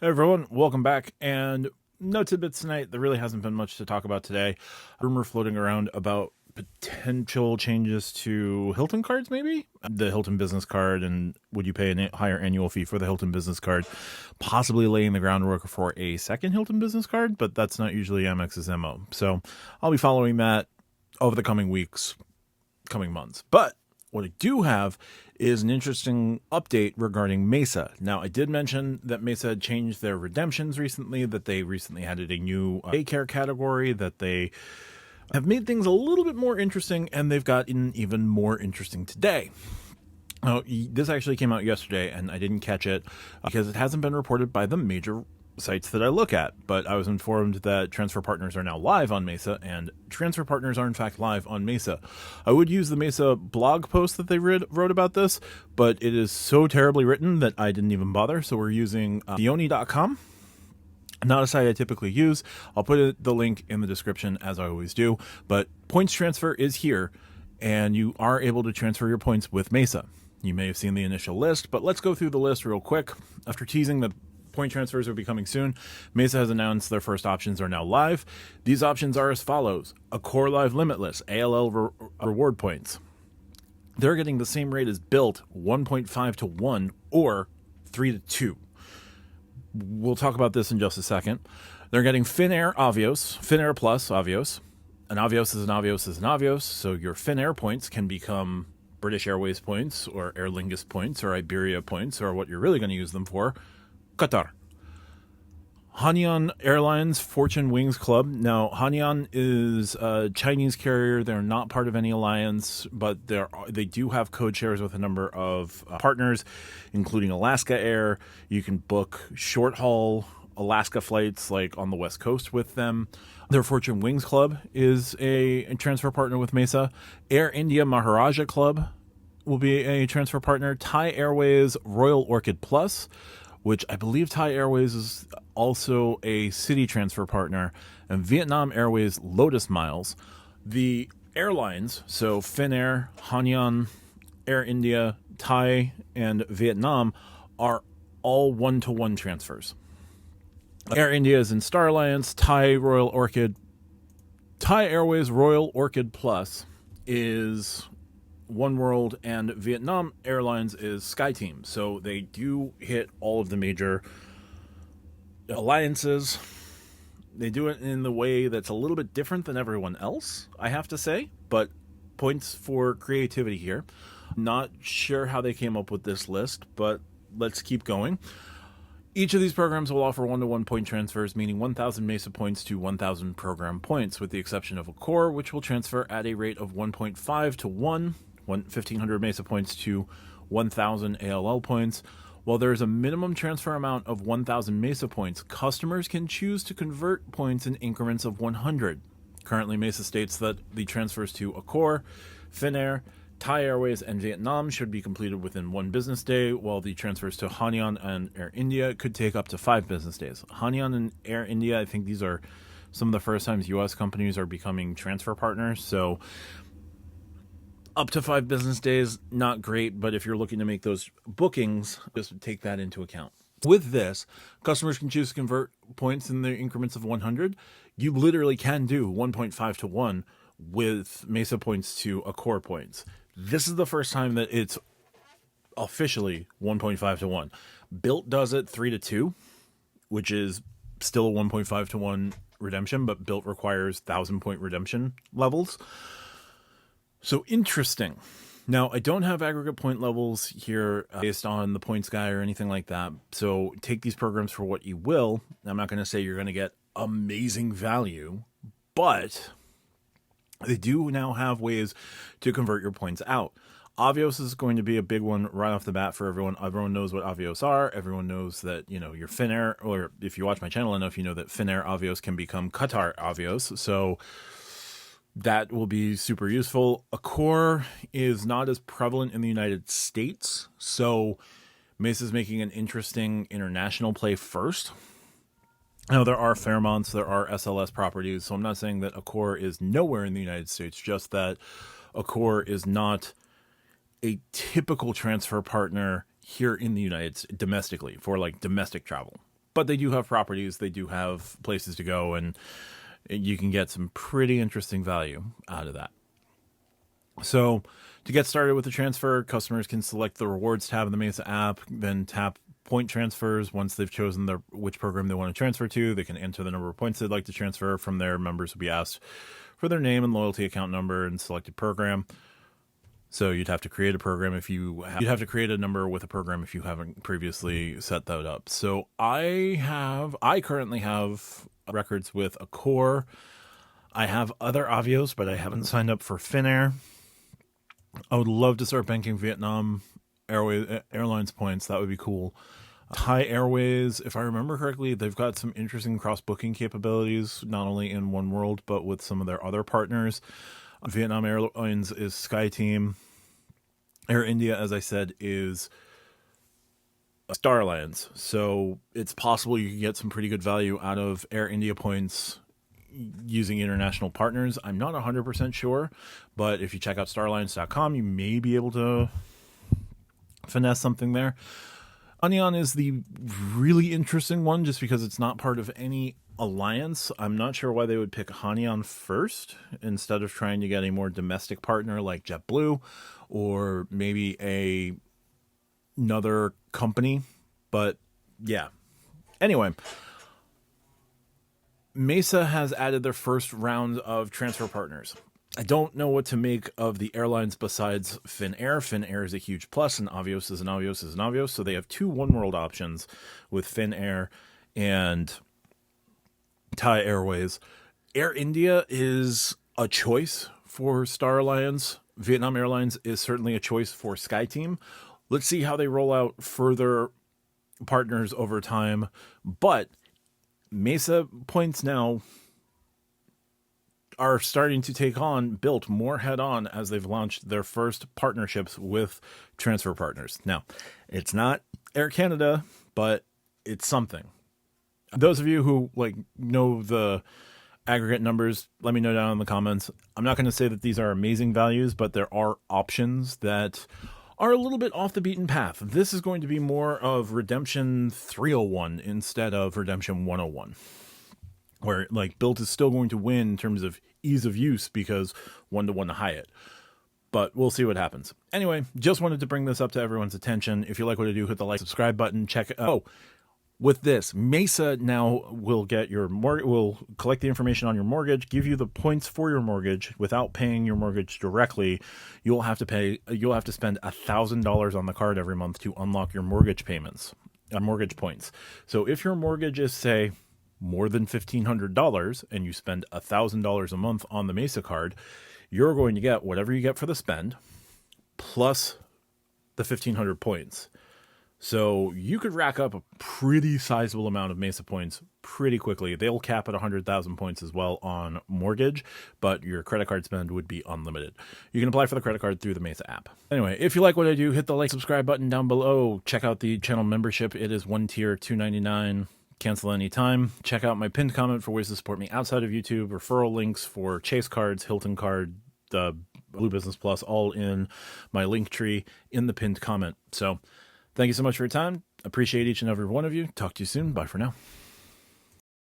Hey everyone, welcome back. And no tidbits tonight. There really hasn't been much to talk about today. Rumor floating around about potential changes to Hilton cards, maybe the Hilton business card, and would you pay a higher annual fee for the Hilton business card? Possibly laying the groundwork for a second Hilton business card, but that's not usually Amex's MO. So I'll be following that over the coming weeks, coming months. But what I do have is an interesting update regarding Mesa. Now, I did mention that Mesa had changed their redemptions recently, that they recently added a new daycare category, that they have made things a little bit more interesting, and they've gotten even more interesting today. Now, this actually came out yesterday, and I didn't catch it because it hasn't been reported by the major sites that I look at, but I was informed that transfer partners are now live on Mesa, and transfer partners are in fact live on Mesa. I would use the Mesa blog post that they wrote about this, but it is so terribly written that I didn't even bother, so we're using Dioni.com. Not a site I typically use. I'll put the link in the description as I always do, but points transfer is here, and you are able to transfer your points with Mesa. You may have seen the initial list, but let's go through the list real quick. After teasing the point transfers will be coming soon, Mesa has announced their first options are now live. These options are as follows: Accor Live Limitless, ALL reward points. They're getting the same rate as Built, 1.5 to 1 or 3 to 2. We'll talk about this in just a second. They're getting Finnair Avios, Finnair Plus Avios. An Avios is an Avios is an Avios, so your Finnair points can become British Airways points or Aer Lingus points or Iberia points, or what you're really going to use them for, Qatar. Hainan Airlines Fortune Wings Club. Now, Hainan is a Chinese carrier. They're not part of any alliance, but they do have code shares with a number of partners, including Alaska Air. You can book short-haul Alaska flights like on the West Coast with them. Their Fortune Wings Club is a transfer partner with Mesa. Air India Maharaja Club will be a transfer partner. Thai Airways Royal Orchid Plus, which I believe Thai Airways is also a city transfer partner, and Vietnam Airways Lotus Miles. The airlines, so Finnair, Hainan, Air India, Thai, and Vietnam, are all one-to-one transfers. Air India is in Star Alliance, Thai Royal Orchid. Thai Airways Royal Orchid Plus is One World, and Vietnam Airlines is SkyTeam. So they do hit all of the major alliances. They do it in the way that's a little bit different than everyone else, I have to say, but points for creativity here. Not sure how they came up with this list, but let's keep going. Each of these programs will offer one-to-one point transfers, meaning 1,000 Mesa points to 1,000 program points, with the exception of Accor, which will transfer at a rate of 1.5 to 1, 1,500 Mesa points to 1,000 ALL points. While there is a minimum transfer amount of 1,000 Mesa points, customers can choose to convert points in increments of 100. Currently, Mesa states that the transfers to Accor, Finnair, Thai Airways, and Vietnam should be completed within 1 business day, while the transfers to Hainan and Air India could take up to 5 business days. Hainan and Air India, I think these are some of the first times U.S. companies are becoming transfer partners, so up to 5 business days, not great, but if you're looking to make those bookings, just take that into account. With this, customers can choose to convert points in the increments of 100. You literally can do 1.5 to 1 with Mesa points to Accor points. This is the first time that it's officially 1.5 to 1. Built does it 3 to 2, which is still a 1.5 to 1 redemption, but Built requires 1,000-point redemption levels. So interesting. Now, I don't have aggregate point levels here based on the points guy or anything like that. So take these programs for what you will. I'm not going to say you're going to get amazing value, but they do now have ways to convert your points out. Avios is going to be a big one right off the bat for everyone. Everyone knows what Avios are. Everyone knows that, your Finnair, or if you watch my channel enough, you know that Finnair Avios can become Qatar Avios. So that will be super useful. Accor is not as prevalent in the United States, so Mesa is making an interesting international play first. Now, there are Fairmonts, there are SLS properties, so I'm not saying that Accor is nowhere in the United States, just that Accor is not a typical transfer partner here in the United States domestically for like domestic travel. But they do have properties, they do have places to go, and you can get some pretty interesting value out of that. So to get started with the transfer, customers can select the rewards tab in the Mesa app, then tap point transfers. Once they've chosen which program they want to transfer to, they can enter the number of points they'd like to transfer. From there, members will be asked for their name and loyalty account number and selected program. So you'd have to create a program you'd have to create a number with a program if you haven't previously set that up. So I currently have records with Accor. I have other Avios, but I haven't signed up for Finnair. I would love to start banking Vietnam Airlines points. That would be cool. Thai Airways, if I remember correctly, they've got some interesting cross-booking capabilities, not only in One World, but with some of their other partners. Vietnam Airlines is SkyTeam. Air India, as I said, is Star Alliance. So it's possible you can get some pretty good value out of Air India points using international partners. I'm not 100% sure, but if you check out staralliance.com, you may be able to finesse something there. Onion is the really interesting one just because it's not part of any alliance. I'm not sure why they would pick Hanian first instead of trying to get a more domestic partner like JetBlue or maybe another company. But yeah. Anyway, Mesa has added their first round of transfer partners. I don't know what to make of the airlines besides Finnair. Finnair is a huge plus, and Avios is an Avios is an Avios. So they have two One World options with Finnair and Thai Airways. Air India is a choice for Star Alliance. Vietnam Airlines is certainly a choice for SkyTeam. Let's see how they roll out further partners over time. But Mesa points now are starting to take on, built more head-on as they've launched their first partnerships with transfer partners. Now, it's not Air Canada, but it's something. Those of you who know the aggregate numbers, let me know down in the comments. I'm not going to say that these are amazing values, but there are options that are a little bit off the beaten path. This is going to be more of Redemption 301 instead of Redemption 101. Where Bilt is still going to win in terms of ease of use because 1-to-1 to Hyatt. But we'll see what happens. Anyway, just wanted to bring this up to everyone's attention. If you like what I do, hit the like, subscribe button. With this, Mesa now will get will collect the information on your mortgage, give you the points for your mortgage without paying your mortgage directly. You'll have to spend $1,000 on the card every month to unlock your mortgage payments, mortgage points. So if your mortgage is, say, more than $1,500 and you spend $1,000 a month on the Mesa card, you're going to get whatever you get for the spend plus the 1,500 points. So you could rack up a pretty sizable amount of Mesa points pretty quickly. They'll cap at 100,000 points as well on mortgage, but your credit card spend would be unlimited. You can apply for the credit card through the Mesa app. Anyway, if you like what I do, hit the like, subscribe button down below. Check out the channel membership. It is one tier, $2.99. Cancel anytime. Check out my pinned comment for ways to support me outside of YouTube. Referral links for Chase cards, Hilton card, Blue Business Plus, all in my link tree in the pinned comment. So thank you so much for your time. Appreciate each and every one of you. Talk to you soon. Bye for now.